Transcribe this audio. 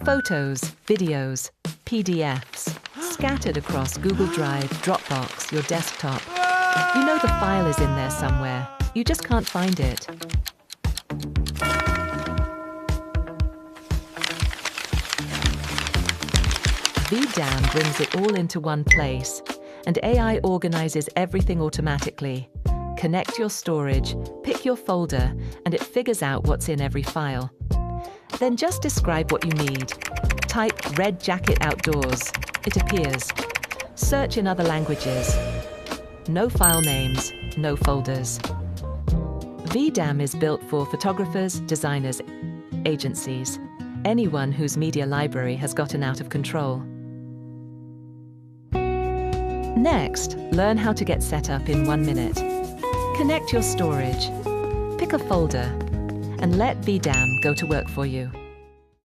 Photos, videos, PDFs, scattered across Google Drive, Dropbox, your desktop. You know the file is in there somewhere. You just can't find it. VDAM brings it all into one place, and AI organizes everything automatically. Connect your storage, pick your folder, and it figures out what's in every file. Then just describe what you need. Type "red jacket outdoors." It appears. Search in other languages. No file names, no folders. VDAM is built for photographers, designers, agencies, anyone whose media library has gotten out of control. Next, learn how to get set up in 1 minute. Connect your storage, pick a folder, and let VDAM go to work for you.